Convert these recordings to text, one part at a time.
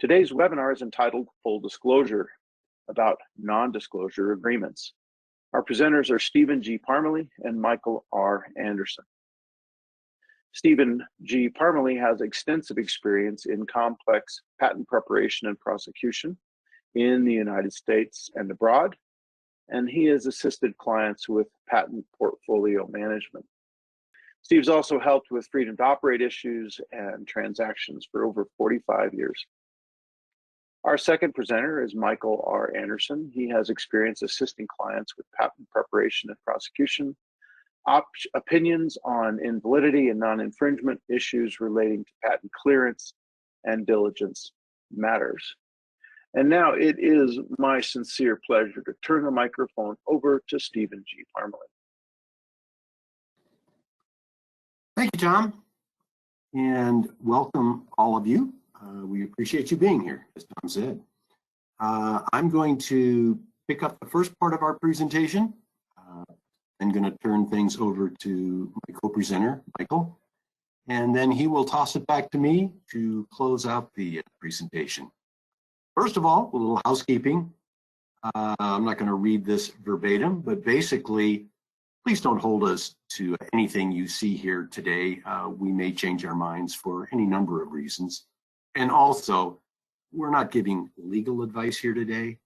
Today's webinar is entitled Full Disclosure about non-disclosure agreements. Our presenters are Stephen G. Parmalee and Michael R. Anderson. Stephen G. Parmalee has extensive experience in complex patent preparation and prosecution in the United States and abroad, and he has assisted clients with patent portfolio management. Steve's also helped with freedom to operate issues and transactions for over 45 years. Our second presenter is Michael R. Anderson. He has experience assisting clients with patent preparation and prosecution, opinions on invalidity and non-infringement issues relating to patent clearance and diligence matters. And now it is my sincere pleasure to turn the microphone over to Stephen G. Parmalee. Thank you, Tom, and welcome all of you. We appreciate you being here, as Tom said. I'm going to pick up the first part of our presentation. I'm going to turn things over to my co-presenter, Michael, and then he will toss it back to me to close out the presentation. First of all, a little housekeeping. I'm not going to read this verbatim, but basically, please don't hold us to anything you see here today. We may change our minds for any number of reasons. And also, we're not giving legal advice here today.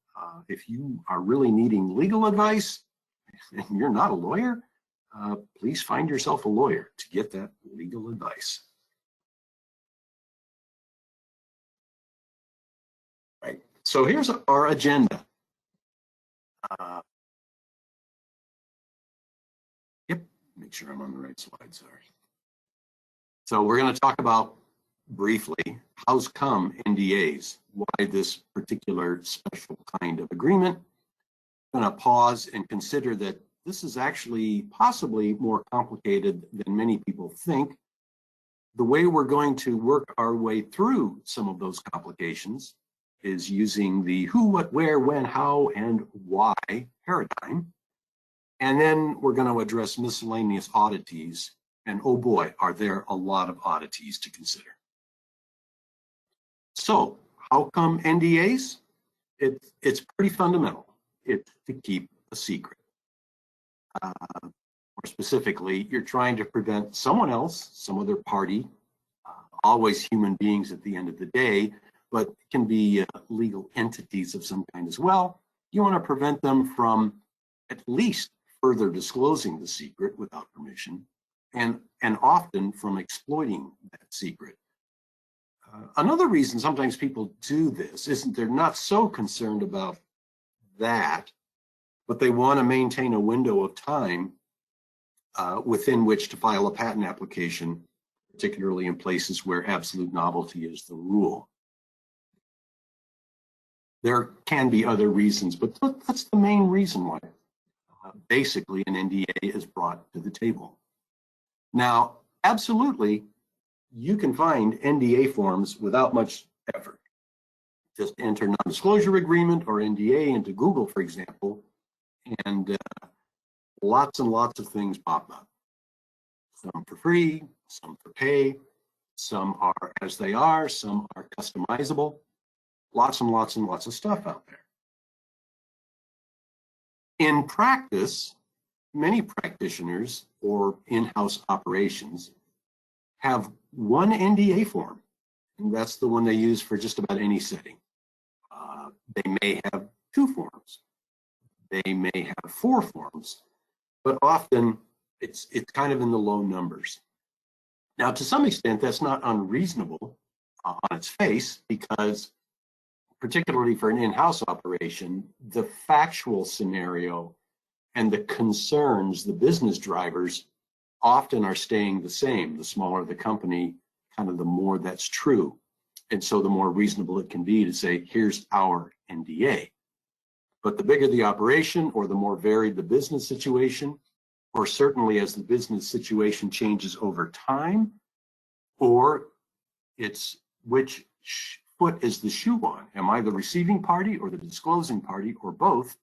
If you are really needing legal advice and you're not a lawyer, please find yourself a lawyer to get that legal advice. Right. So here's our agenda. Yep, make sure I'm on the right slide, sorry. So we're going to talk about briefly, how's come NDAs, why this particular special kind of agreement. I'm going to pause and consider that this is actually possibly more complicated than many people think. The way we're going to work our way through some of those complications is using the who, what, where, when, how, and why paradigm. And then we're going to address miscellaneous oddities. And oh boy, are there a lot of oddities to consider. So how come NDAs? It's pretty fundamental. It's to keep a secret. More specifically, you're trying to prevent someone else, some other party, always human beings at the end of the day, but it can be legal entities of some kind as well. You want to prevent them from at least further disclosing the secret without permission, and often from exploiting that secret. Another reason sometimes people do this isn't they're not so concerned about that, but they want to maintain a window of time within which to file a patent application, particularly in places where absolute novelty is the rule. There can be other reasons, but that's the main reason why basically an NDA is brought to the table. Now, absolutely, you can find NDA forms without much effort. Just enter non-disclosure agreement or NDA into Google, for example, and lots and lots of things pop up. Some for free, some for pay, some are as they are, some are customizable. Lots and lots and lots of stuff out there. In practice, many practitioners or in-house operations have one NDA form, and that's the one they use for just about any setting. They may have 2 forms. They may have 4 forms, but often it's kind of in the low numbers. Now, to some extent, that's not unreasonable on its face, because particularly for an in-house operation, the factual scenario and the concerns, the business drivers, often are staying the same. The smaller the company, kind of the more that's true. And so the more reasonable it can be to say, here's our NDA. But the bigger the operation, or the more varied the business situation, or certainly as the business situation changes over time, or it's which foot is the shoe on? Am I the receiving party or the disclosing party, or both?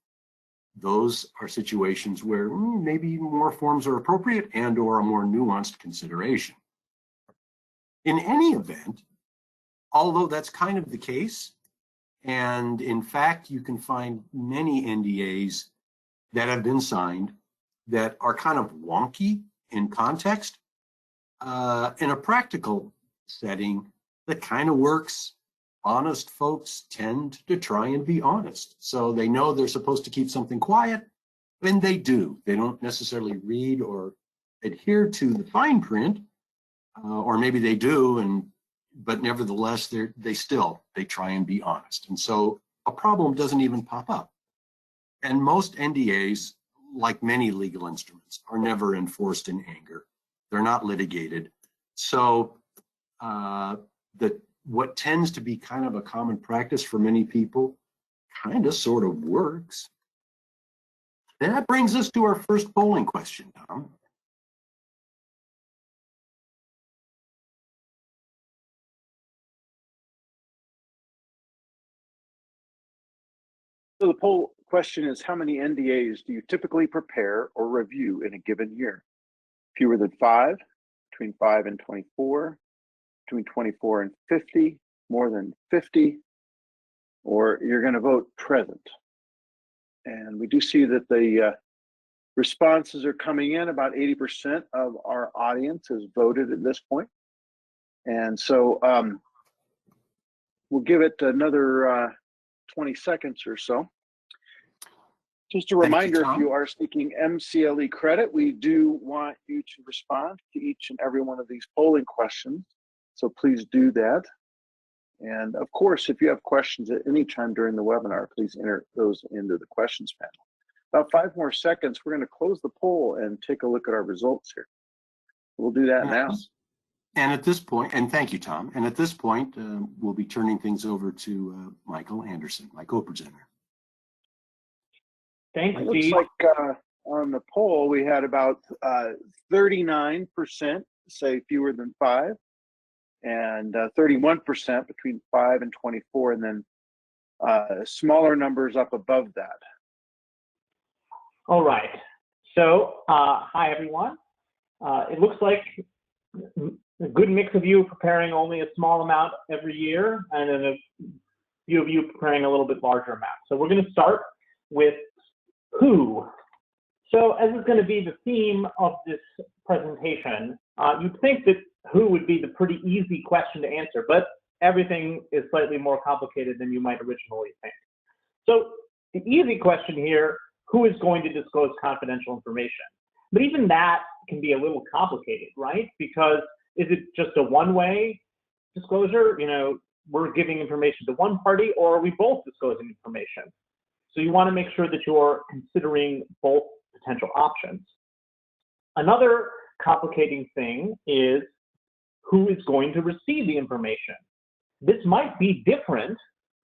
Those are situations where maybe more forms are appropriate and or a more nuanced consideration. In any event, although that's kind of the case, and in fact, you can find many NDAs that have been signed that are kind of wonky in context. In a practical setting, that kind of works. Honest folks tend to try and be honest. So they know they're supposed to keep something quiet, and they do. They don't necessarily read or adhere to the fine print, or maybe they do, but nevertheless, they try and be honest. And so a problem doesn't even pop up. And most NDAs, like many legal instruments, are never enforced in anger. They're not litigated. So what tends to be kind of a common practice for many people kind of sort of works. And that brings us to our first polling question, Tom. So the poll question is, how many NDAs do you typically prepare or review in a given year? Fewer than 5, between 5 and 24, between 24 and 50, more than 50, or you're going to vote present. And we do see that the responses are coming in. About 80% of our audience has voted at this point. And so we'll give it another 20 seconds or so. Just a reminder, if you are seeking MCLE credit, we do want you to respond to each and every one of these polling questions. So please do that. And of course, if you have questions at any time during the webinar, please enter those into the questions panel. About 5 more seconds, we're going to close the poll and take a look at our results here. We'll do that now. And at this point, and thank you, Tom. And at this point, we'll be turning things over to Michael Anderson, my co-presenter. Thanks, It Steve. looks like on the poll, we had about 39% say fewer than 5, and 31% between 5 and 24, and then smaller numbers up above that. All right. So, hi, everyone. It looks like a good mix of you preparing only a small amount every year, and then a few of you preparing a little bit larger amount. So we're going to start with who. So as is going to be the theme of this presentation, you'd think that who would be the pretty easy question to answer, but everything is slightly more complicated than you might originally think. So the easy question here, who is going to disclose confidential information? But even that can be a little complicated, right? Because is it just a one-way disclosure? You know, we're giving information to one party, or are we both disclosing information? So you want to make sure that you're considering both potential options. Another complicating thing is who is going to receive the information. This might be different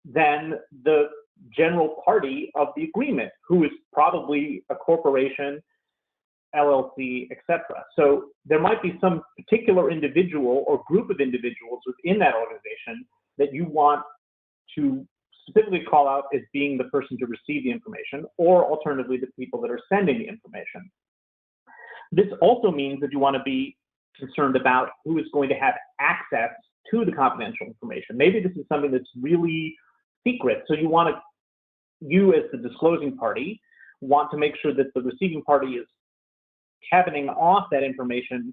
than the general party of the agreement, who is probably a corporation, LLC, etc. So there might be some particular individual or group of individuals within that organization that you want to specifically call out as being the person to receive the information, or alternatively, the people that are sending the information. This also means that you want to be concerned about who is going to have access to the confidential information. Maybe this is something that's really secret, so you as the disclosing party want to make sure that the receiving party is cabining off that information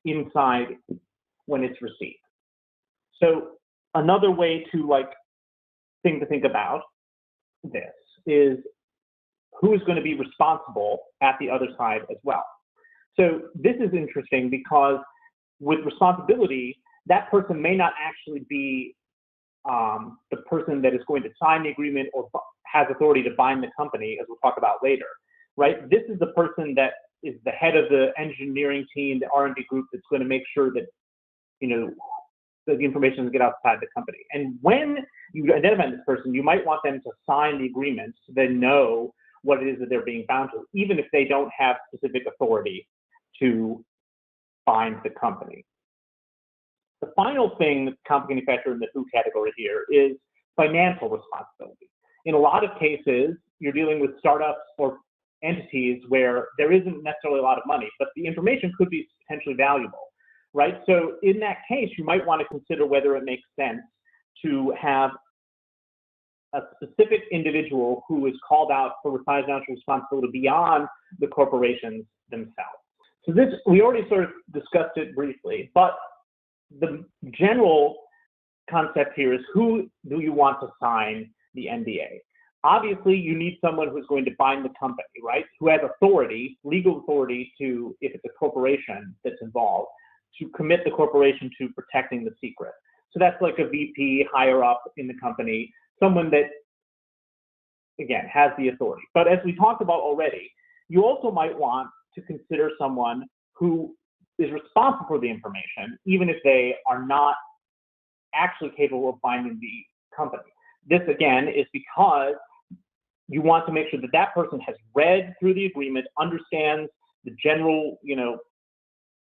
inside when it's received. So another way to think about this is who is going to be responsible at the other side as well. So this is interesting because with responsibility, that person may not actually be the person that is going to sign the agreement or has authority to bind the company, as we'll talk about later, right? This is the person that is the head of the engineering team, the R&D group that's going to make sure that, that the information doesn't get outside the company. And when you identify this person, you might want them to sign the agreement so they know what it is that they're being bound to, even if they don't have specific authority to bind the company. The final thing that's a complicating factor in the who category here is financial responsibility. In a lot of cases, you're dealing with startups or entities where there isn't necessarily a lot of money, but the information could be potentially valuable, right? So in that case, you might want to consider whether it makes sense to have a specific individual who is called out for financial responsibility beyond the corporations themselves. So this, we already sort of discussed it briefly, but the general concept here is, who do you want to sign the NDA? Obviously, you need someone who's going to bind the company, right? Who has authority, legal authority to, if it's a corporation that's involved, to commit the corporation to protecting the secret. So that's like a VP higher up in the company, someone that, again, has the authority. But as we talked about already, you also might want to consider someone who is responsible for the information, even if they are not actually capable of binding the company. This, again, is because you want to make sure that that person has read through the agreement, understands the general,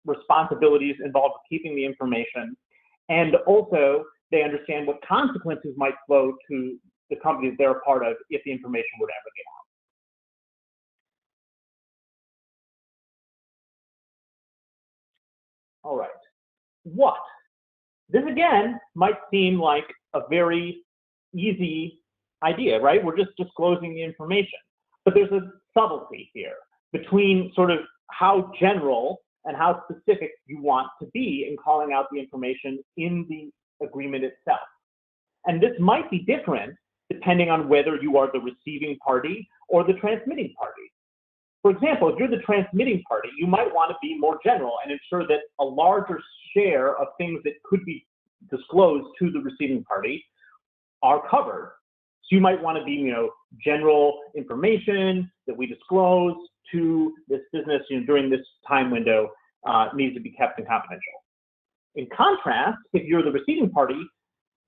responsibilities involved with keeping the information, and also they understand what consequences might flow to the companies they're a part of if the information would ever get out. All right. What? This, again, might seem like a very easy idea, right? We're just disclosing the information. But there's a subtlety here between sort of how general and how specific you want to be in calling out the information in the agreement itself. And this might be different depending on whether you are the receiving party or the transmitting party. For example, if you're the transmitting party, you might want to be more general and ensure that a larger share of things that could be disclosed to the receiving party are covered. So you might want to be, general information that we disclose to this business during this time window needs to be kept confidential. In contrast, if you're the receiving party,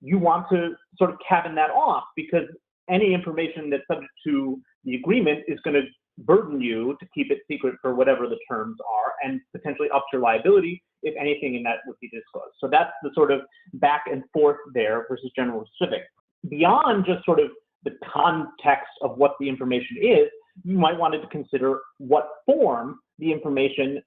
you want to sort of cabin that off, because any information that's subject to the agreement is going to burden you to keep it secret for whatever the terms are, and potentially ups your liability if anything in that would be disclosed. So that's the sort of back and forth there versus general and specific. Beyond just sort of the context of what the information is, you might want to consider what form the information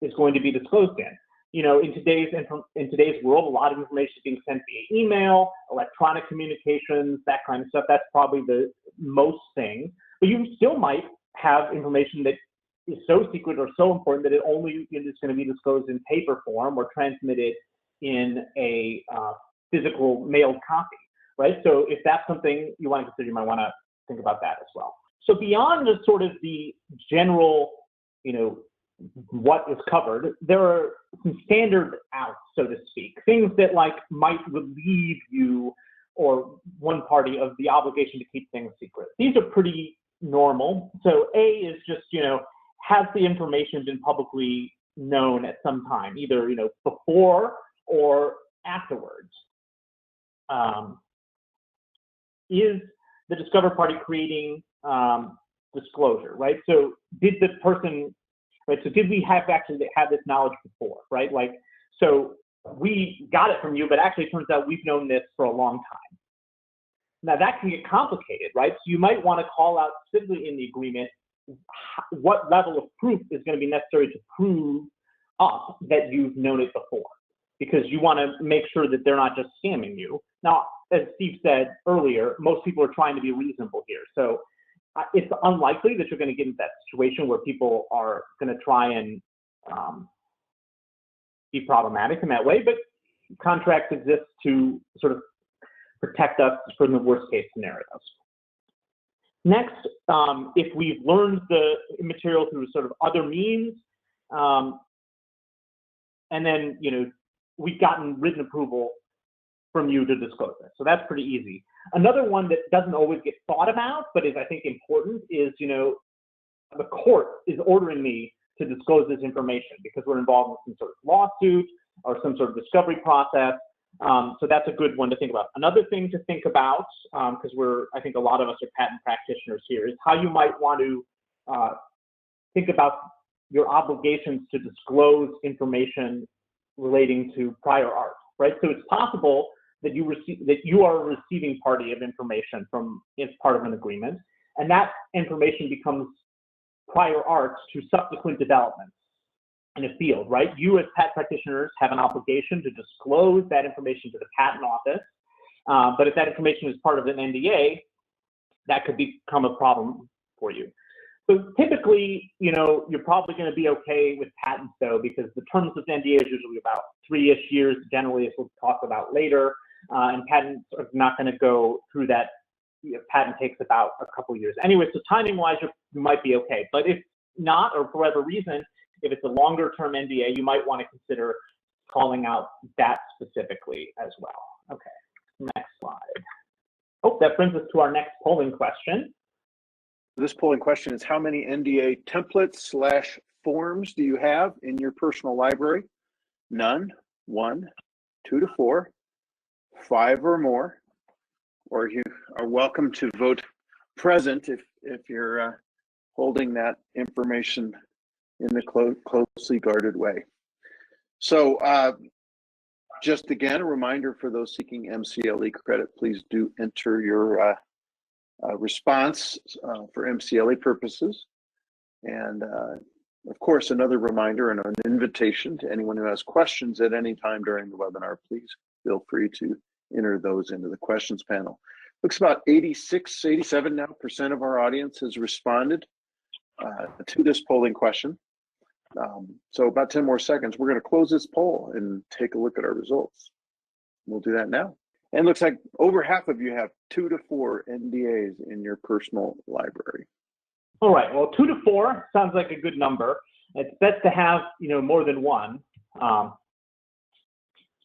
is going to be disclosed in. In today's world, a lot of information is being sent via email, electronic communications, that kind of stuff. That's probably the most thing. But you still might have information that is so secret or so important that it only is going to be disclosed in paper form or transmitted in a physical mailed copy, right? So if that's something you want to consider, you might want to think about that as well. So beyond just sort of the general, what is covered, there are some standard outs, so to speak, things that might relieve you or one party of the obligation to keep things secret. These are pretty normal. So A is just, has the information been publicly known at some time, either, before or afterwards? Is the discovered party creating disclosure, right? So did the person, right? So did we have actually had this knowledge before, right? So we got it from you, but actually it turns out we've known this for a long time. Now that can get complicated, right? So you might want to call out specifically in the agreement what level of proof is going to be necessary to prove up that you've known it before, because you want to make sure that they're not just scamming you. Now, as Steve said earlier, most people are trying to be reasonable here. So it's unlikely that you're going to get into that situation where people are going to try and be problematic in that way, but contracts exist to sort of protect us from the worst case scenarios. Next, if we've learned the material through sort of other means, and then, we've gotten written approval from you to disclose this. So that's pretty easy. Another one that doesn't always get thought about, but is, I think, important is, the court is ordering me to disclose this information because we're involved in some sort of lawsuit or some sort of discovery process. So that's a good one to think about. Another thing to think about, because I think a lot of us are patent practitioners here, is how you might want to think about your obligations to disclose information relating to prior art, right? So it's possible that you are a receiving party of information as part of an agreement, and that information becomes prior art to subsequent developments in a field, right? You as patent practitioners have an obligation to disclose that information to the patent office But if that information is part of an NDA, that could become a problem for you. So typically, you're probably going to be okay with patents, though, because the terms of the NDA is usually about 3-ish years, generally, as we'll talk about later. And patents are not going to go through that. Patent takes about a couple years. Anyway, so timing-wise, you might be okay. But if not, or for whatever reason, if it's a longer-term NDA, you might want to consider calling out that specifically as well. Okay, next slide. Oh, that brings us to our next polling question. This polling question is, how many NDA templates / forms do you have in your personal library? None, 1, 2 to 4, 5 or more, or you are welcome to vote present if you're holding that information in the closely guarded way. So just again, a reminder for those seeking MCLE credit, please do enter your response for MCLE purposes. And of course, another reminder and an invitation to anyone who has questions at any time during the webinar, please feel free to enter those into the questions panel. Looks about 87% now of our audience has responded to this polling question. So about 10 more seconds, we're going to close this poll and take a look at our results. We'll do that now. And it looks like over half of you have 2 to 4 NDAs in your personal library. All right, well, 2 to 4 sounds like a good number. It's best to have, more than one,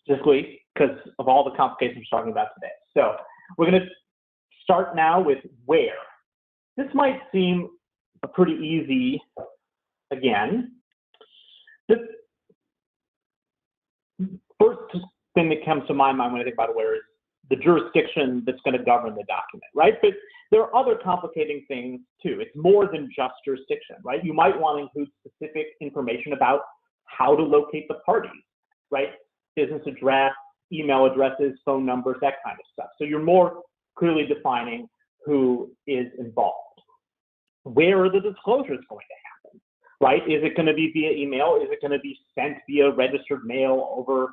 specifically because of all the complications we're talking about today. So we're going to start now with where. This might seem pretty easy again. The first thing that comes to my mind when I think about where is the jurisdiction that's going to govern the document, right? But there are other complicating things too. It's more than just jurisdiction, right? You might want to include specific information about how to locate the parties, right? Business address, email addresses, phone numbers, that kind of stuff. So you're more clearly defining who is involved. Where are the disclosures going to happen, right? Is it going to be via email? Is it going to be sent via registered mail over,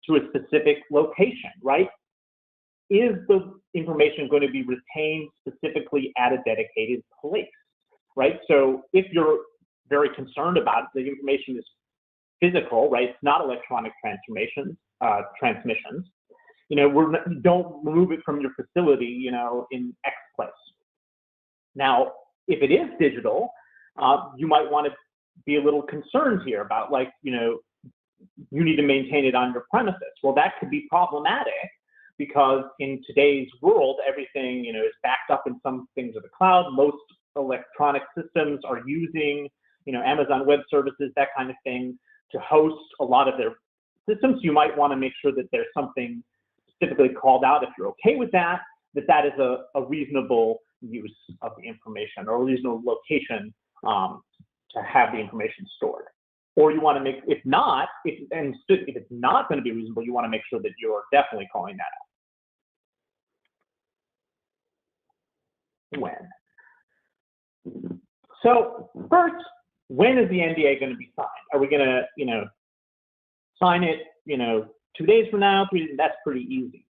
to a specific location, right? Is the information going to be retained specifically at a dedicated place, right? So if you're very concerned about it, the information is physical, right? It's not electronic transmissions. Don't remove it from your facility, in X place. Now, if it is digital, you might want to be a little concerned here about, you need to maintain it on your premises. Well, that could be problematic because in today's world, everything, is backed up in some things of the cloud. Most electronic systems are using, Amazon Web Services, that kind of thing, to host a lot of their systems. You might want to make sure that there's something specifically called out if you're okay with that, that is a reasonable use of the information or a reasonable location to have the information stored. Or you want to make, if it's not going to be reasonable, you want to make sure that you're definitely calling that out. When? So first, when is the NDA going to be signed? Are we going to, sign it, 2 days from now, 3 days? That's pretty easy.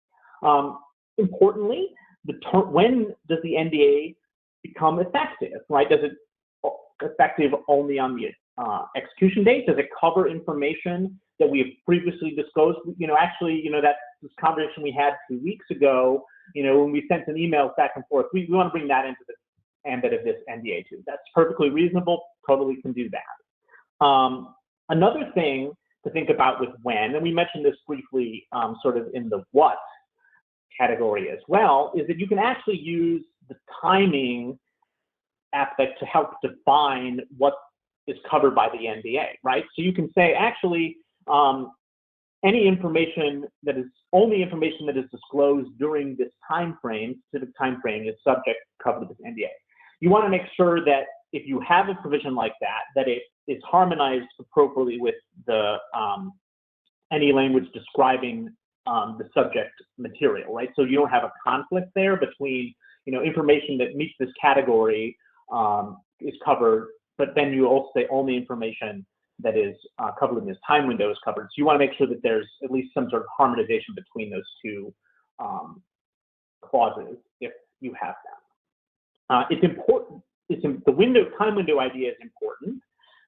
Importantly, when does the NDA become effective, right? Does it effective only on the execution date? Does it cover information that we have previously disclosed? That this conversation we had 2 weeks ago, when we sent an email back and forth, we want to bring that into the ambit of this NDA too. That's perfectly reasonable, totally can do that. Another thing to think about with when, and we mentioned this briefly sort of in the what category as well, is that you can actually use the timing aspect to help define what is covered by the NDA, right? So you can say, actually, any information that is only information that is disclosed during this time frame, specific time frame, is subject to cover this NDA. You want to make sure that if you have a provision like that, that it is harmonized appropriately with the any language describing the subject material, right? So you don't have a conflict there between, information that meets this category is covered, but then you also say only information that is covered in this time window is covered. So you want to make sure that there's at least some sort of harmonization between those two clauses if you have them. It's important. The time window idea is important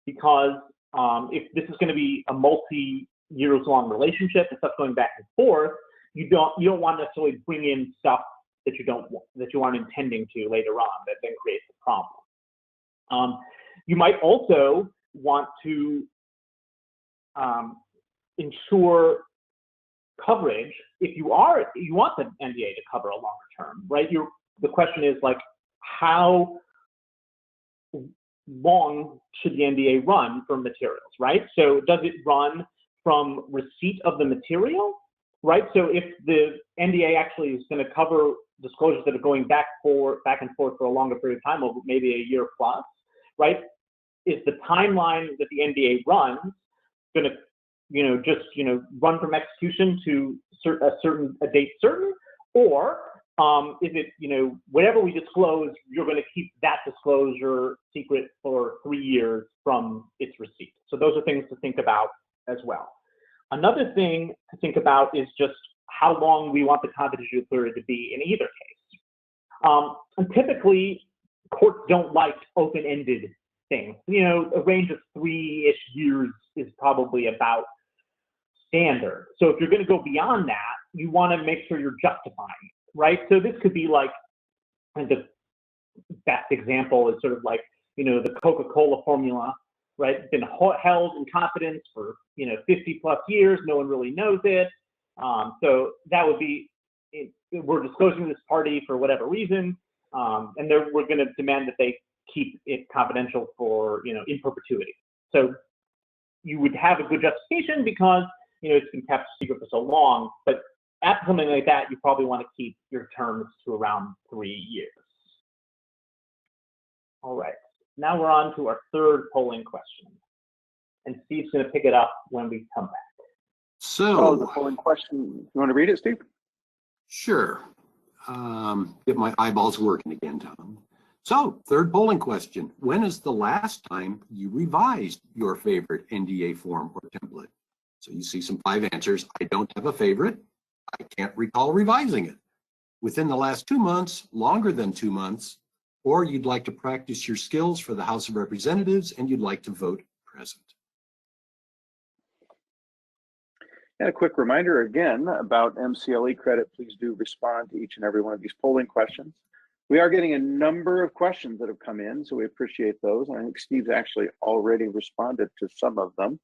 because if this is going to be a multi-years long relationship and stuff going back and forth, you don't want to necessarily bring in stuff that you aren't intending to later on that then creates a problem. You might also want to ensure coverage if you want the NDA to cover a longer term, right? The question is like, how long should the NDA run for materials, right? So does it run from receipt of the material, right? So if the NDA actually is going to cover disclosures that are going back and forth for a longer period of time, over maybe a year plus, right? Is the timeline that the NDA runs going to, run from execution to a date certain, or is it, whatever we disclose, you're going to keep that disclosure secret for 3 years from its receipt? So those are things to think about as well. Another thing to think about is just how long we want the confidentiality period to be in either case. And typically, courts don't like open-ended things. A range of 3-ish years is probably about standard. So if you're going to go beyond that, you want to make sure you're justifying it, right? So this could be like, and the best example is sort of like, the Coca-Cola formula, right? It's been held in confidence for, 50 plus years. No one really knows it. So that would be, we're disclosing this party for whatever reason, and we're going to demand that they keep it confidential for, in perpetuity. So you would have a good justification because, it's been kept secret for so long, but after something like that, you probably want to keep your terms to around 3 years. All right, now we're on to our third polling question. And Steve's going to pick it up when we come back. So the polling question, you want to read it, Steve? Sure. Get my eyeballs working again, Tom. So, third polling question. When is the last time you revised your favorite NDA form or template? So you see some 5 answers. I don't have a favorite. I can't recall revising it. Within the last 2 months, longer than 2 months, or you'd like to practice your skills for the House of Representatives and you'd like to vote present. And a quick reminder again about MCLE credit. Please do respond to each and every one of these polling questions. We are getting a number of questions that have come in, so we appreciate those. And I think Steve's actually already responded to some of them.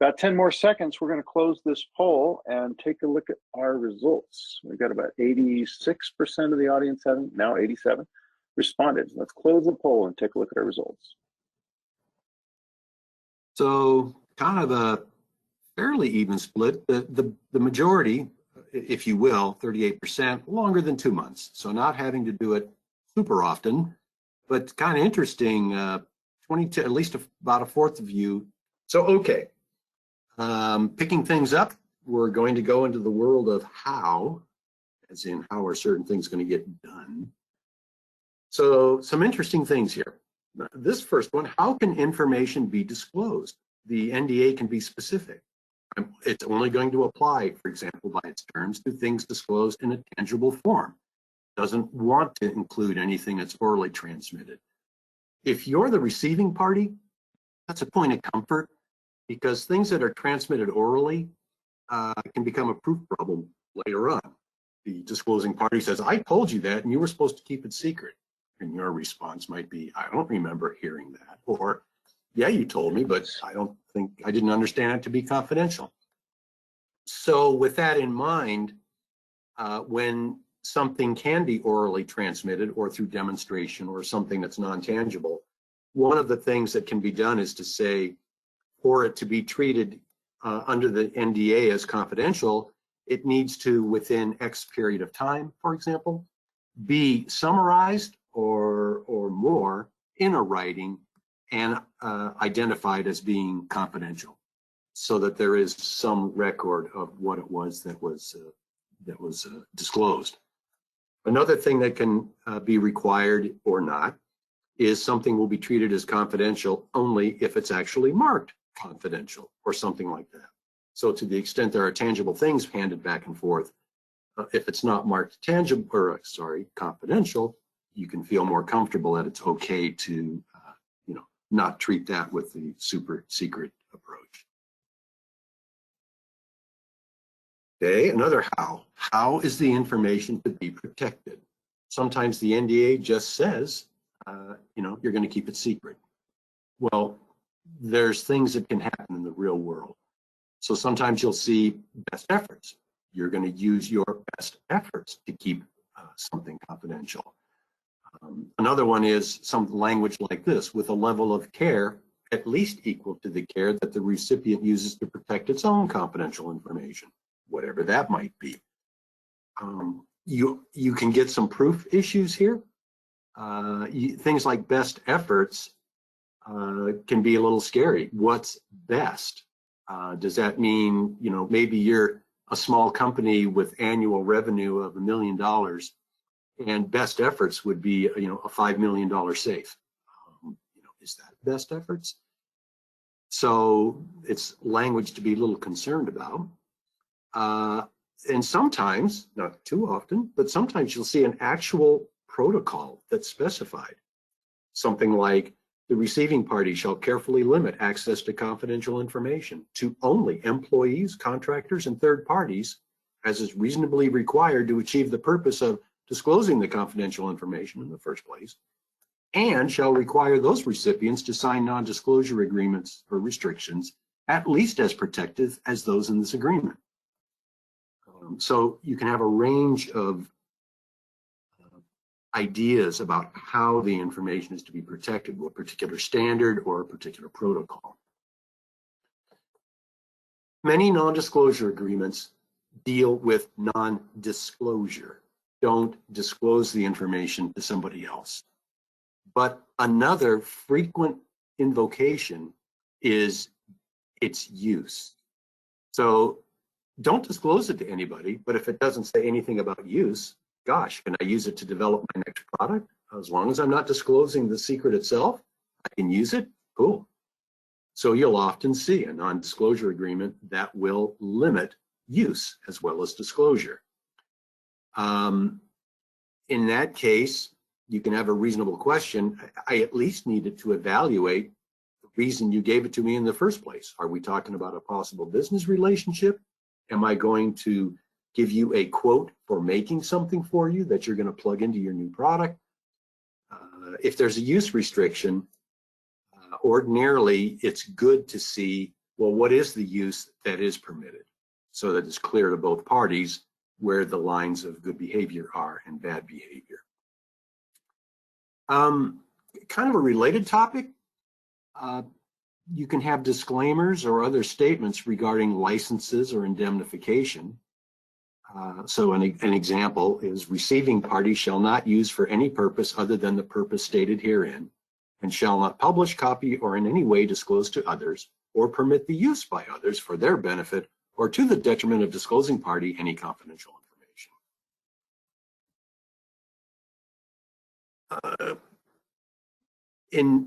About 10 more seconds, we're going to close this poll and take a look at our results. We've got about 86% of the audience having, now 87, responded. Let's close the poll and take a look at our results. So kind of a fairly even split. The majority, if you will, 38%, longer than 2 months. So not having to do it super often, but kind of interesting, 22, at least about a fourth of you. So, okay, picking things up, we're going to go into the world of how, as in how are certain things going to get done. So some interesting things here. This first one, how can information be disclosed? The NDA can be specific. It's only going to apply, for example, by its terms to things disclosed in a tangible form. Doesn't want to include anything that's orally transmitted. If you're the receiving party, that's a point of comfort because things that are transmitted orally can become a proof problem later on. The disclosing party says, I told you that and you were supposed to keep it secret. And your response might be, I don't remember hearing that. Or, yeah, you told me, but I didn't understand it to be confidential. So with that in mind, when something can be orally transmitted or through demonstration or something that's non-tangible, one of the things that can be done is to say, for it to be treated under the NDA as confidential, it needs to, within X period of time, for example, be summarized or more in a writing and identified as being confidential, so that there is some record of what it was that was disclosed. Another thing that can be required or not is something will be treated as confidential only if it's actually marked confidential or something like that. So to the extent there are tangible things handed back and forth, if it's not marked tangible, or sorry, confidential, you can feel more comfortable that it's okay to, not treat that with the super secret approach. Okay, another how. How is the information to be protected? Sometimes the NDA just says, you're going to keep it secret. Well, there's things that can happen in the real world. So sometimes you'll see best efforts. You're going to use your best efforts to keep something confidential. Another one is some language like this, with a level of care at least equal to the care that the recipient uses to protect its own confidential information, whatever that might be. You can get some proof issues here. Things like best efforts can be a little scary. What's best? Does that mean, maybe you're a small company with annual revenue of $1 million, and best efforts would be, a $5 million safe. Is that best efforts? So it's language to be a little concerned about. And sometimes, not too often, but sometimes you'll see an actual protocol that's specified. Something like, the receiving party shall carefully limit access to confidential information to only employees, contractors, and third parties, as is reasonably required to achieve the purpose of disclosing the confidential information in the first place, and shall require those recipients to sign non-disclosure agreements or restrictions at least as protective as those in this agreement. So you can have a range of ideas about how the information is to be protected, with a particular standard or a particular protocol. Many non-disclosure agreements deal with non-disclosure. Don't disclose the information to somebody else. But another frequent invocation is its use. So don't disclose it to anybody, but if it doesn't say anything about use, gosh, can I use it to develop my next product? As long as I'm not disclosing the secret itself, I can use it, cool. So you'll often see a non-disclosure agreement that will limit use as well as disclosure. In that case, you can have a reasonable question. I at least needed to evaluate the reason you gave it to me in the first place. Are we talking about a possible business relationship? Am I going to give you a quote for making something for you that you're going to plug into your new product? If there's a use restriction, ordinarily it's good to see, well, what is the use that is permitted, so that it's clear to both parties where the lines of good behavior are and bad behavior. Kind of a related topic, you can have disclaimers or other statements regarding licenses or indemnification. So an example is, receiving party shall not use for any purpose other than the purpose stated herein, and shall not publish, copy, or in any way disclose to others, or permit the use by others for their benefit or to the detriment of disclosing party any confidential information.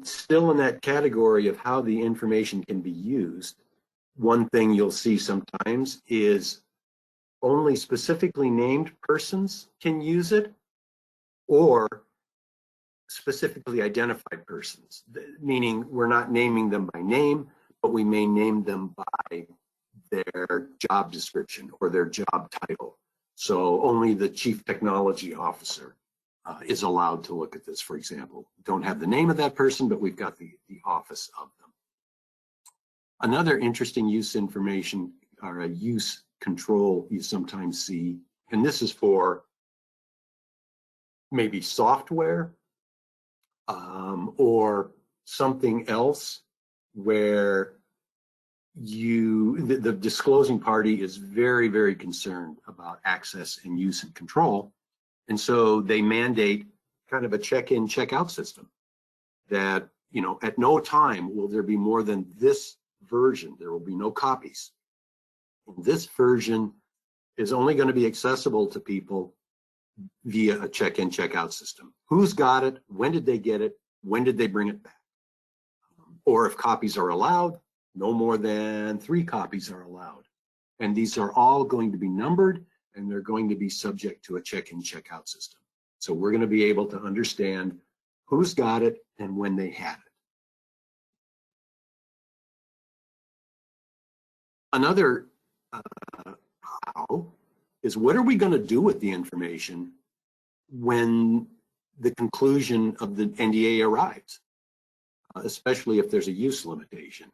Still in that category of how the information can be used, one thing you'll see sometimes is only specifically named persons can use it, or specifically identified persons, meaning we're not naming them by name, but we may name them by their job description or their job title. So only the chief technology officer is allowed to look at this, for example. Don't have the name of that person, but we've got the office of them. Another interesting use information, or a use control, you sometimes see, and this is for maybe software or something else where the disclosing party is very, very concerned about access and use and control. And so they mandate kind of a check-in, check-out system that, at no time will there be more than this version. There will be no copies. And this version is only going to be accessible to people via a check-in, check-out system. Who's got it? When did they get it? When did they bring it back? Or if copies are allowed, no more than 3 copies are allowed. And these are all going to be numbered, and they're going to be subject to a check-in, check-out system. So we're going to be able to understand who's got it and when they had it. Another how is, what are we going to do with the information when the conclusion of the NDA arrives, especially if there's a use limitation.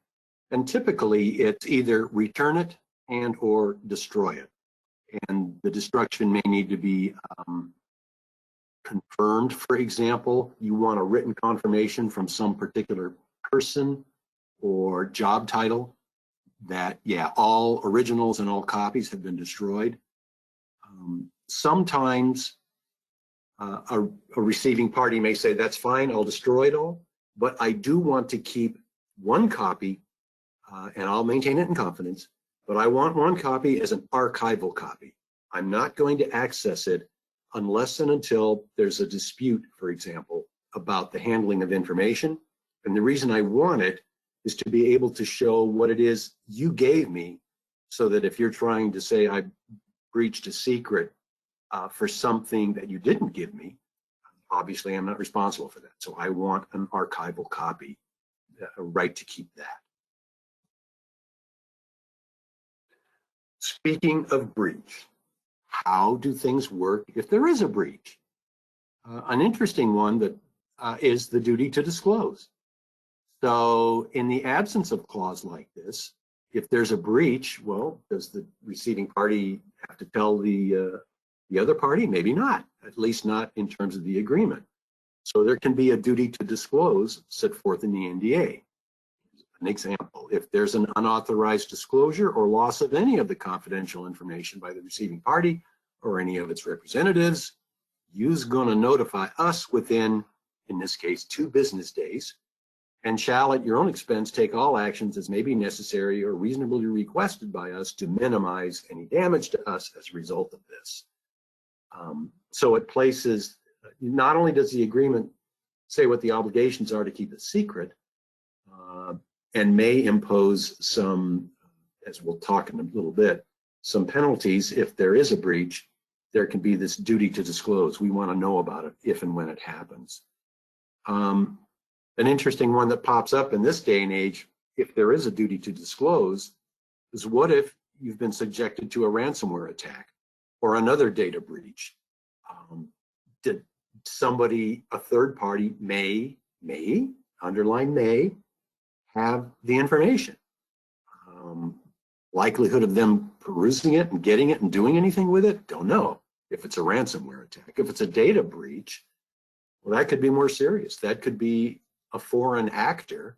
And typically it's either return it and or destroy it. And the destruction may need to be confirmed. For example, you want a written confirmation from some particular person or job title that, yeah, all originals and all copies have been destroyed. Sometimes a receiving party may say, that's fine, I'll destroy it all, but I do want to keep one copy, and I'll maintain it in confidence, but I want one copy as an archival copy. I'm not going to access it unless and until there's a dispute, for example, about the handling of information. And the reason I want it is to be able to show what it is you gave me, so that if you're trying to say I breached a secret for something that you didn't give me, obviously I'm not responsible for that. So I want an archival copy, a right to keep that. Speaking of breach, how do things work if there is a breach? An interesting one that is the duty to disclose. So in the absence of a clause like this, if there's a breach, well, does the receiving party have to tell the other party? Maybe not, at least not in terms of the agreement. So there can be a duty to disclose set forth in the NDA. An example, if there's an unauthorized disclosure or loss of any of the confidential information by the receiving party or any of its representatives, you's gonna notify us within, in this case, 2 business days, and shall at your own expense take all actions as may be necessary or reasonably requested by us to minimize any damage to us as a result of this. So it places, not only does the agreement say what the obligations are to keep it secret, and may impose some, as we'll talk in a little bit, some penalties if there is a breach, there can be this duty to disclose. We want to know about it if and when it happens. An interesting one that pops up in this day and age, if there is a duty to disclose, is what if you've been subjected to a ransomware attack or another data breach? Did somebody, a third party may, underline may, have the information? Likelihood of them perusing it and getting it and doing anything with it? Don't know. If it's a ransomware attack. If it's a data breach, well, that could be more serious. That could be a foreign actor,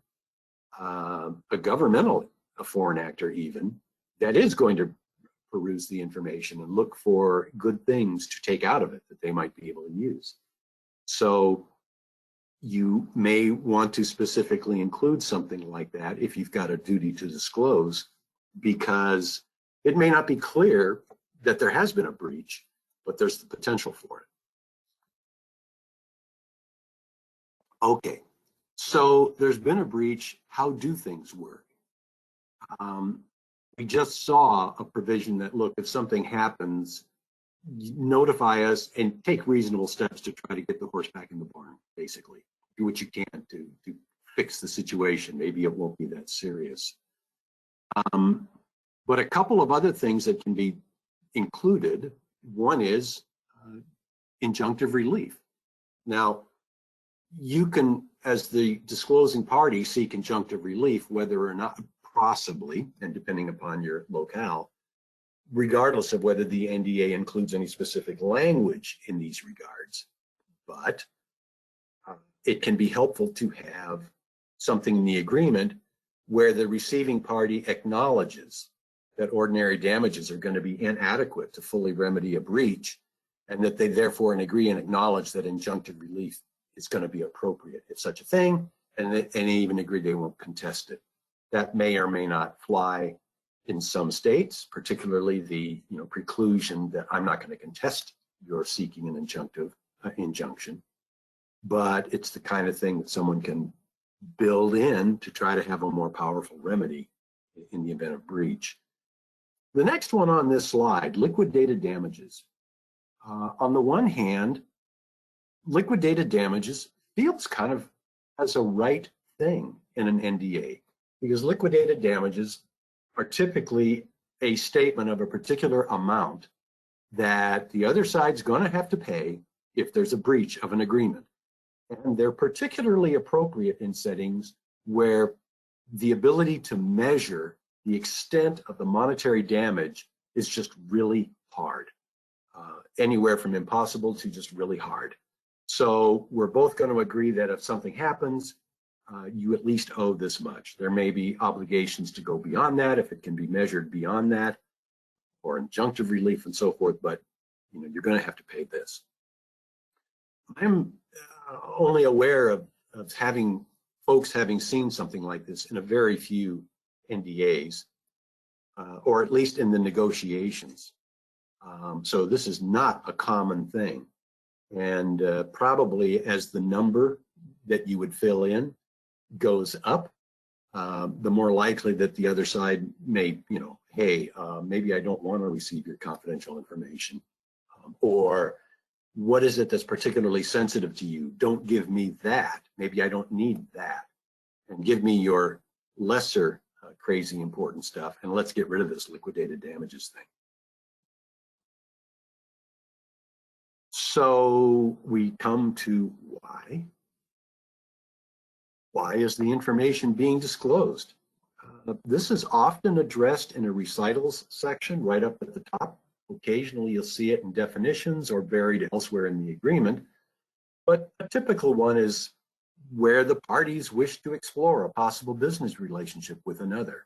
a foreign actor even, that is going to peruse the information and look for good things to take out of it that they might be able to use. So you may want to specifically include something like that if you've got a duty to disclose, because it may not be clear that there has been a breach, but there's the potential for it. Okay, so there's been a breach. How do things work? We just saw a provision that, look, if something happens, notify us and take reasonable steps to try to get the horse back in the barn, basically. Do what you can to fix the situation. Maybe it won't be that serious. But a couple of other things that can be included. One is injunctive relief. Now, you can, as the disclosing party, seek injunctive relief, whether or not, possibly, and depending upon your locale, regardless of whether the NDA includes any specific language in these regards. But it can be helpful to have something in the agreement where the receiving party acknowledges that ordinary damages are going to be inadequate to fully remedy a breach, and that they therefore agree and acknowledge that injunctive relief is going to be appropriate if such a thing, and they even agree they won't contest it. That may or may not fly in some states, particularly the preclusion that I'm not going to contest your seeking an injunction. But it's the kind of thing that someone can build in to try to have a more powerful remedy in the event of breach. The next one on this slide, liquidated damages. On the one hand, liquidated damages feels kind of as a right thing in an NDA, because liquidated damages are typically a statement of a particular amount that the other side's going to have to pay if there's a breach of an agreement. And they're particularly appropriate in settings where the ability to measure the extent of the monetary damage is just really hard. Anywhere from impossible to just really hard. So we're both going to agree that if something happens, you at least owe this much. There may be obligations to go beyond that if it can be measured beyond that, or injunctive relief and so forth, but you're going to have to pay this. I'm only aware of folks having seen something like this in a very few NDAs, or at least in the negotiations. So this is not a common thing. And probably as the number that you would fill in goes up, the more likely that the other side may, hey, maybe I don't want to receive your confidential information. Or what is it that's particularly sensitive to you? Don't give me that. Maybe I don't need that. And give me your lesser crazy important stuff, and let's get rid of this liquidated damages thing. So we come to why. Why is the information being disclosed? This is often addressed in a recitals section right up at the top. Occasionally you'll see it in definitions or buried elsewhere in the agreement. But a typical one is where the parties wish to explore a possible business relationship with another.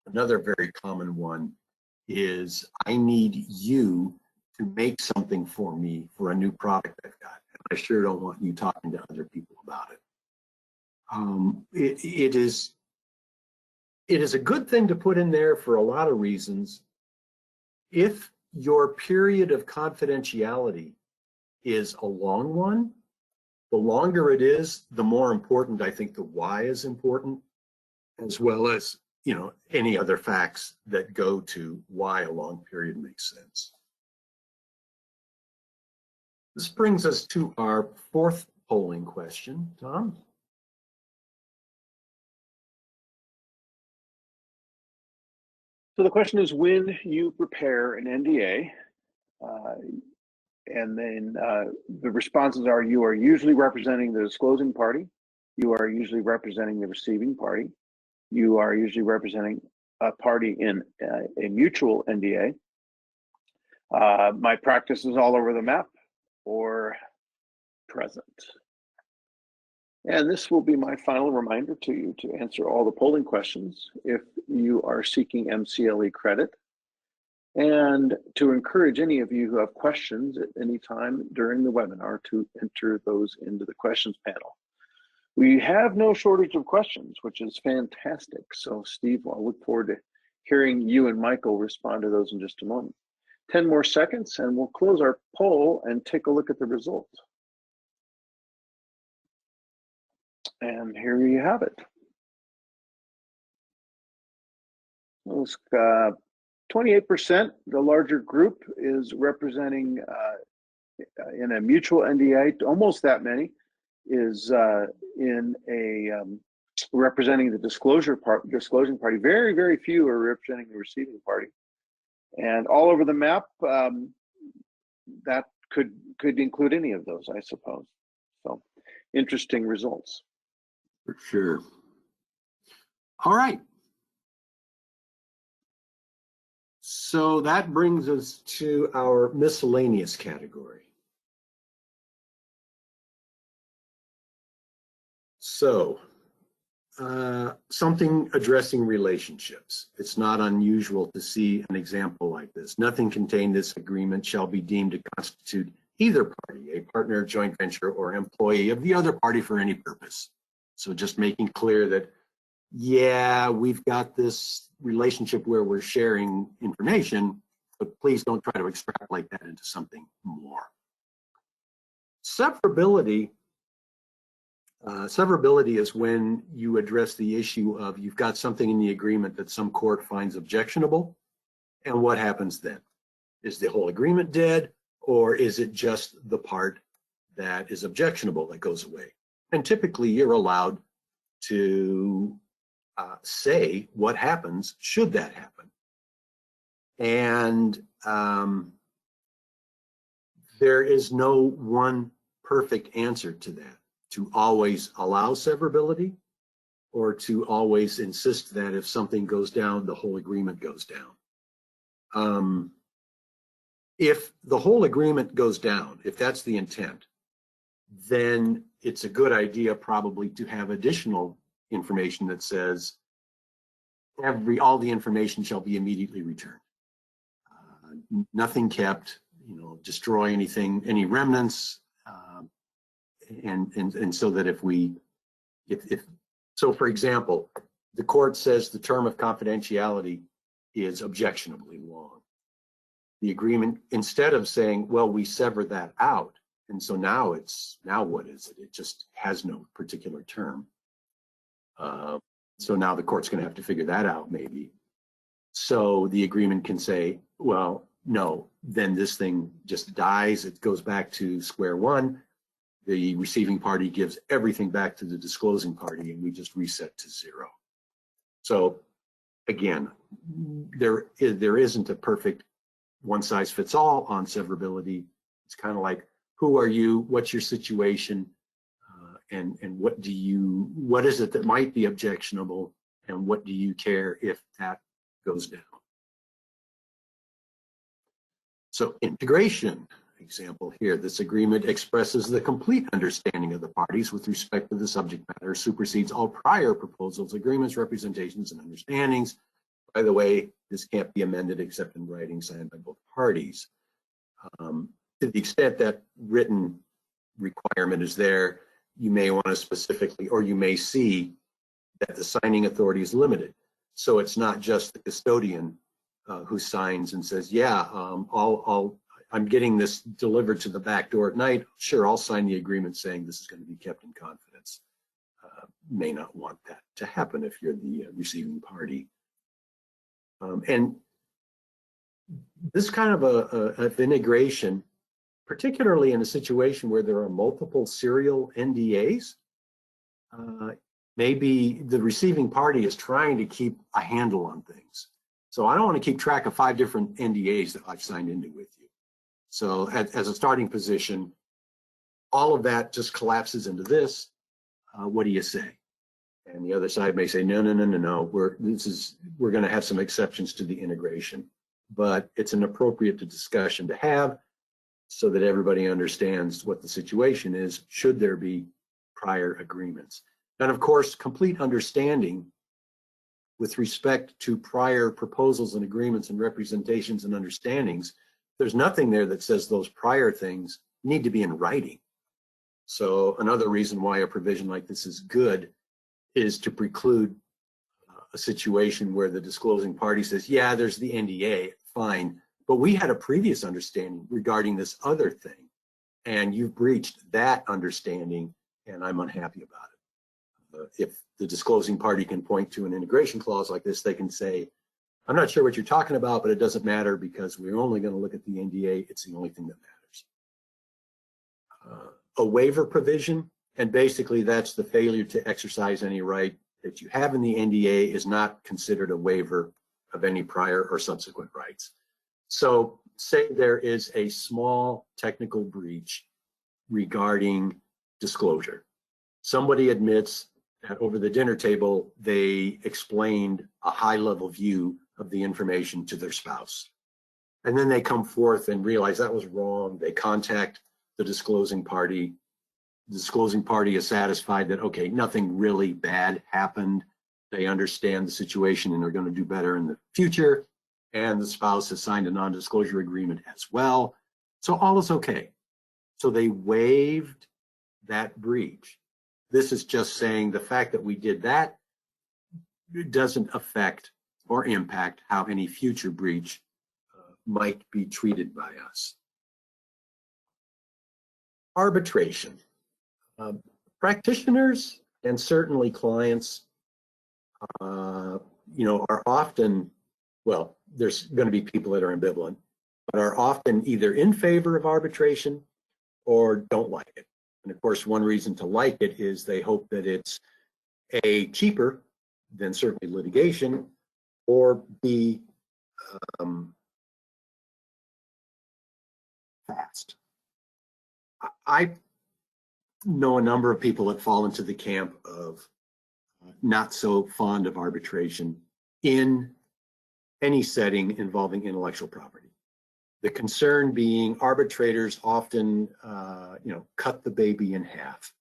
Another very common one is, I need you to make something for me for a new product I've got. And I sure don't want you talking to other people about it. It is a good thing to put in there for a lot of reasons. If your period of confidentiality is a long one, the longer it is, the more important I think the why is important, as well as any other facts that go to why a long period makes sense. This brings us to our fourth polling question. Tom? So the question is, when you prepare an NDA, and then the responses are, you are usually representing the disclosing party, you are usually representing the receiving party, you are usually representing a party in a mutual NDA. My practice is all over the map, or present. And this will be my final reminder to you to answer all the polling questions if you are seeking MCLE credit, and to encourage any of you who have questions at any time during the webinar to enter those into the questions panel. We have no shortage of questions, which is fantastic. So Steve, I'll look forward to hearing you and Michael respond to those in just a moment. 10 more seconds and we'll close our poll and take a look at the results. And here you have it. 28%, the larger group, is representing in a mutual NDA. Almost that many is in a representing the disclosing party. Very, very few are representing the receiving party. And all over the map, that could include any of those, I suppose. So interesting results. For sure. All right. So that brings us to our miscellaneous category. So something addressing relationships. It's not unusual to see an example like this. Nothing contained in this agreement shall be deemed to constitute either party, a partner, joint venture, or employee of the other party for any purpose. So just making clear that, yeah, we've got this relationship where we're sharing information, but please don't try to extrapolate that into something more. Severability Severability is when you address the issue of you've got something in the agreement that some court finds objectionable, and what happens then? Is the whole agreement dead, or is it just the part that is objectionable that goes away? And typically you're allowed to say what happens should that happen. And there is no one perfect answer to that, to always allow severability or to always insist that if something goes down, the whole agreement goes down. If the whole agreement goes down, if that's the intent, then it's a good idea probably to have additional information that says all the information shall be immediately returned. Nothing kept, destroy anything, any remnants, and so that so for example, the court says the term of confidentiality is objectionably long. The agreement, instead of saying, well, we sever that out, and so now what is it? It just has no particular term. So now the court's going to have to figure that out, maybe. So the agreement can say, well, no, then this thing just dies. It goes back to square one. The receiving party gives everything back to the disclosing party, and we just reset to zero. So again, there isn't a perfect one-size-fits-all on severability. It's kind of like, who are you? What's your situation? And what is it that might be objectionable? And what do you care if that goes down? So integration, example here, this agreement expresses the complete understanding of the parties with respect to the subject matter, supersedes all prior proposals, agreements, representations, and understandings. By the way, this can't be amended except in writing signed by both parties. To the extent that written requirement is there, you may want to specifically, or you may see that the signing authority is limited. So it's not just the custodian who signs and says, yeah, I'm getting this delivered to the back door at night. Sure, I'll sign the agreement saying this is going to be kept in confidence. May not want that to happen if you're the receiving party. And this kind of integration, particularly in a situation where there are multiple serial NDAs, maybe the receiving party is trying to keep a handle on things. So I don't want to keep track of 5 different NDAs that I've signed into with you. So as a starting position, all of that just collapses into this. What do you say? And the other side may say, no. We're going to have some exceptions to the integration, but it's an appropriate discussion to have so that everybody understands what the situation is, should there be prior agreements. And of course, complete understanding with respect to prior proposals and agreements and representations and understandings, there's nothing there that says those prior things need to be in writing. So another reason why a provision like this is good is to preclude a situation where the disclosing party says, yeah, there's the NDA, fine, but we had a previous understanding regarding this other thing, and you've breached that understanding, and I'm unhappy about it. If the disclosing party can point to an integration clause like this, they can say, I'm not sure what you're talking about, but it doesn't matter because we're only going to look at the NDA. It's the only thing that matters. A waiver provision, and basically that's the failure to exercise any right that you have in the NDA is not considered a waiver of any prior or subsequent rights. So say there is a small technical breach regarding disclosure. Somebody admits that over the dinner table, they explained a high-level view of the information to their spouse. And then they come forth and realize that was wrong. They contact the disclosing party. The disclosing party is satisfied that, okay, nothing really bad happened. They understand the situation and are going to do better in the future. And the spouse has signed a non-disclosure agreement as well. So all is okay. So they waived that breach. This is just saying the fact that we did that doesn't affect or impact how any future breach might be treated by us. Arbitration. Practitioners and certainly clients, are often, well, there's going to be people that are ambivalent, but are often either in favor of arbitration or don't like it. And of course, one reason to like it is they hope that it's A, cheaper than certainly litigation, or B, fast. I know a number of people that fall into the camp of not so fond of arbitration in any setting involving intellectual property. The concern being arbitrators often, cut the baby in half.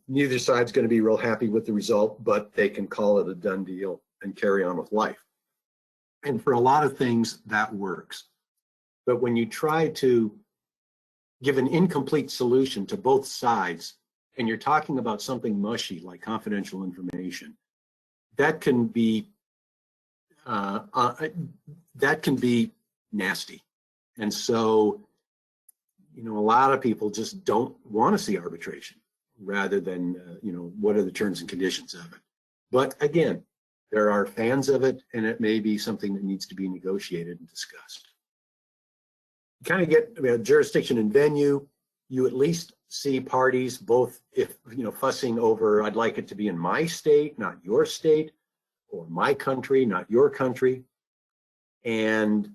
Neither side's going to be real happy with the result, but they can call it a done deal and carry on with life. And for a lot of things, that works. But when you try to give an incomplete solution to both sides, and you're talking about something mushy like confidential information, that can be nasty. And so, a lot of people just don't want to see arbitration rather than, what are the terms and conditions of it. But again, there are fans of it, and it may be something that needs to be negotiated and discussed. You kind of get jurisdiction and venue. You at least see parties both, if fussing over, I'd like it to be in my state, not your state, or my country, not your country. And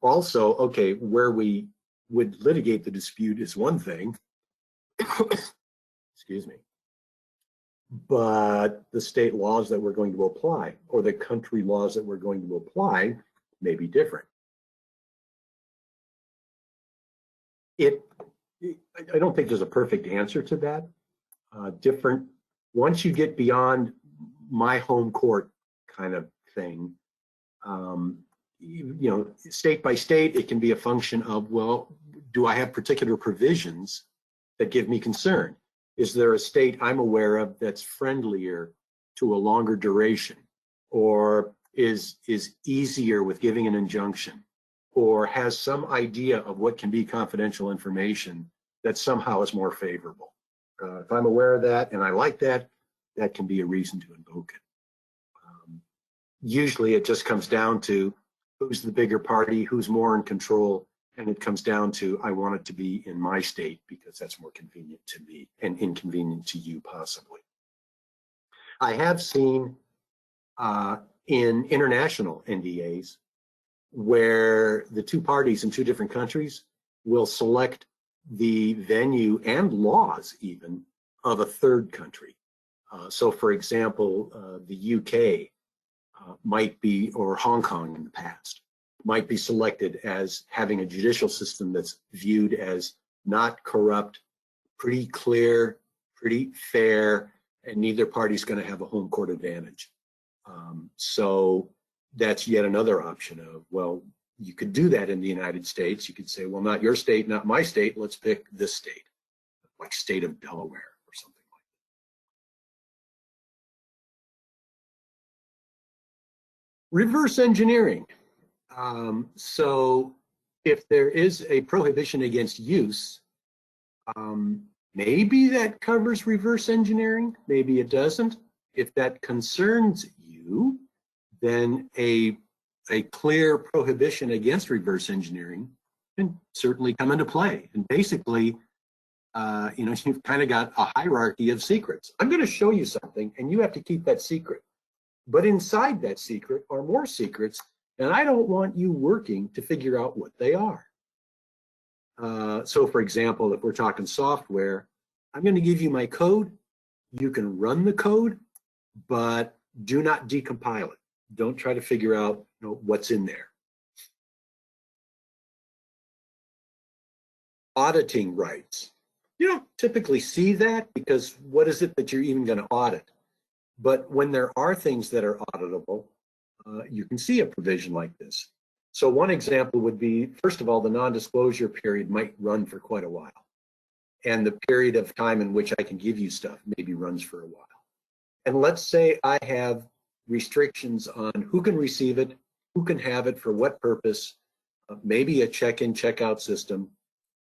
also, okay, where we would litigate the dispute is one thing, excuse me, but the state laws that we're going to apply or the country laws that we're going to apply may be different. I don't think there's a perfect answer to that. Once you get beyond my home court kind of thing, state by state, it can be a function of, well, do I have particular provisions that give me concern? Is there a state I'm aware of that's friendlier to a longer duration, or is easier with giving an injunction, or has some idea of what can be confidential information that somehow is more favorable? If I'm aware of that and I like that, that can be a reason to invoke it. Usually it just comes down to who's the bigger party, who's more in control, and it comes down to, I want it to be in my state because that's more convenient to me and inconvenient to you possibly. I have seen in international NDAs where the two parties in two different countries will select the venue and laws even of a third country. So for example, the UK might be, or Hong Kong in the past, might be selected as having a judicial system that's viewed as not corrupt, pretty clear, pretty fair, and neither party's going to have a home court advantage. So that's yet another option of, well, you could do that in the United States. You could say, well, not your state, not my state, let's pick this state, like state of Delaware or something like that. Reverse engineering. So if there is a prohibition against use, maybe that covers reverse engineering, maybe it doesn't. If that concerns you, then a clear prohibition against reverse engineering can certainly come into play. And basically, you've kind of got a hierarchy of secrets. I'm going to show you something, and you have to keep that secret. But inside that secret are more secrets, and I don't want you working to figure out what they are. So for example, if we're talking software, I'm going to give you my code. You can run the code, but do not decompile it. Don't try to figure out what's in there. Auditing rights. You don't typically see that because what is it that you're even going to audit? But when there are things that are auditable, you can see a provision like this. So one example would be, first of all, the non-disclosure period might run for quite a while. And the period of time in which I can give you stuff maybe runs for a while. And let's say I have restrictions on who can receive it, who can have it, for what purpose, maybe a check-in, check-out system.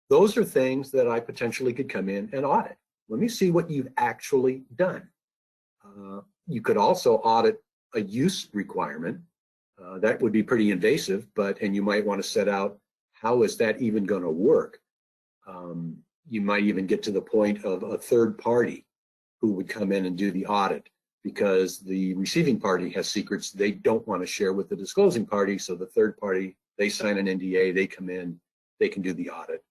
Those are things that I potentially could come in and audit. let me see what you've actually done. You could also audit a use requirement. That would be pretty invasive, and you might want to set out, how is that even going to work? You might even get to the point of a third party who would come in and do the audit, because the receiving party has secrets they don't want to share with the disclosing party. So the third party, they sign an NDA, they come in, they can do the audit.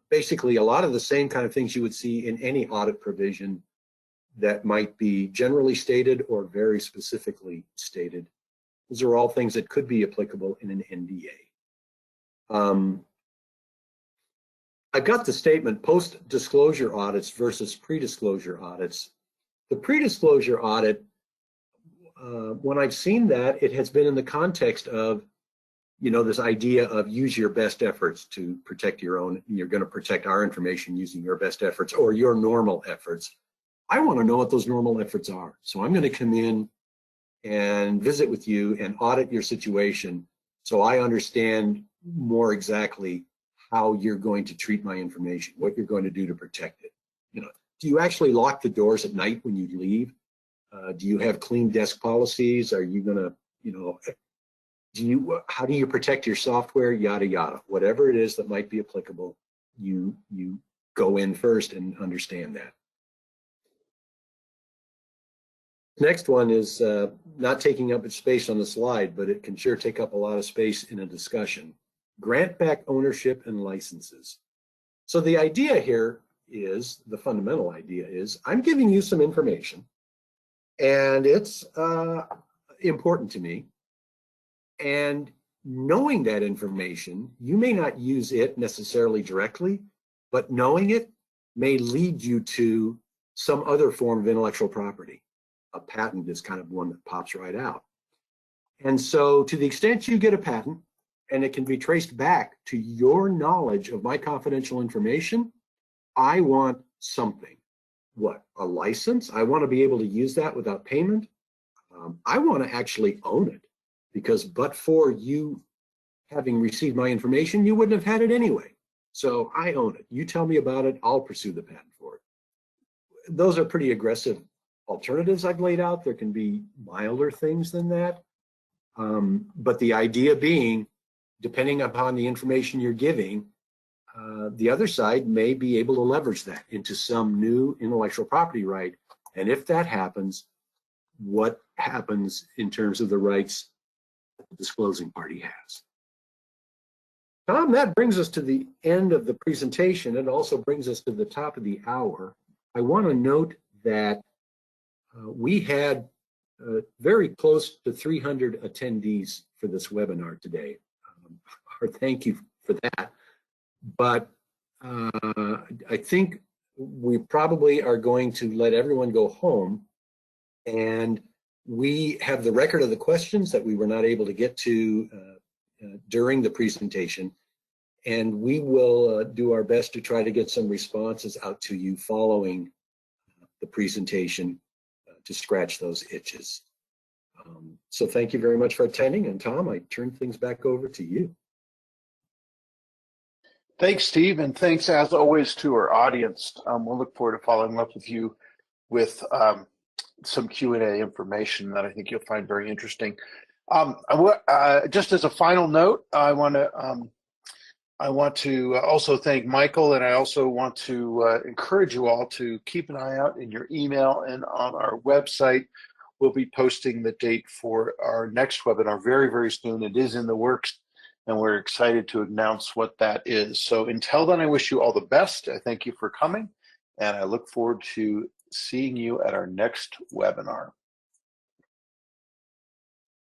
Basically, a lot of the same kind of things you would see in any audit provision that might be generally stated or very specifically stated. Those are all things that could be applicable in an NDA. I've got the statement post-disclosure audits versus pre-disclosure audits. The pre-disclosure audit, when I've seen that, it has been in the context of, this idea of use your best efforts to protect your own. You're going to protect our information using your best efforts or your normal efforts. I want to know what those normal efforts are. So I'm going to come in and visit with you and audit your situation so I understand more exactly how you're going to treat my information, what you're going to do to protect it. Do you actually lock the doors at night when you leave? Do you have clean desk policies? Are you going to, how do you protect your software? Yada, yada. Whatever it is that might be applicable, you go in first and understand that. Next one is not taking up space on the slide, but it can sure take up a lot of space in a discussion. Grant back ownership and licenses. So the idea here is, the fundamental idea is, I'm giving you some information and it's important to me. And knowing that information, you may not use it necessarily directly, but knowing it may lead you to some other form of intellectual property. A patent is kind of one that pops right out. And so to the extent you get a patent and it can be traced back to your knowledge of my confidential information, I want something. What? A license? I want to be able to use that without payment. I want to actually own it, because but for you having received my information, you wouldn't have had it anyway. So I own it. You tell me about it, I'll pursue the patent for it. Those are pretty aggressive alternatives I've laid out. There can be milder things than that. But the idea being, depending upon the information you're giving, the other side may be able to leverage that into some new intellectual property right. And if that happens, what happens in terms of the rights that the disclosing party has? Tom, that brings us to the end of the presentation. It also brings us to the top of the hour. I want to note that we had very close to 300 attendees for this webinar today. Our thank you for that. But I think we probably are going to let everyone go home, and we have the record of the questions that we were not able to get to during the presentation, and we will do our best to try to get some responses out to you following the presentation to scratch those itches. So thank you very much for attending, and Tom, I turn things back over to you. Thanks, Steve, and thanks as always to our audience. We'll look forward to following up with you with some Q&A information that I think you'll find very interesting. Just as a final note, I want to also thank Michael, and I also want to encourage you all to keep an eye out in your email and on our website. We'll be posting the date for our next webinar very, very soon. It is in the works, and we're excited to announce what that is. So until then, I wish you all the best. I thank you for coming, and I look forward to seeing you at our next webinar.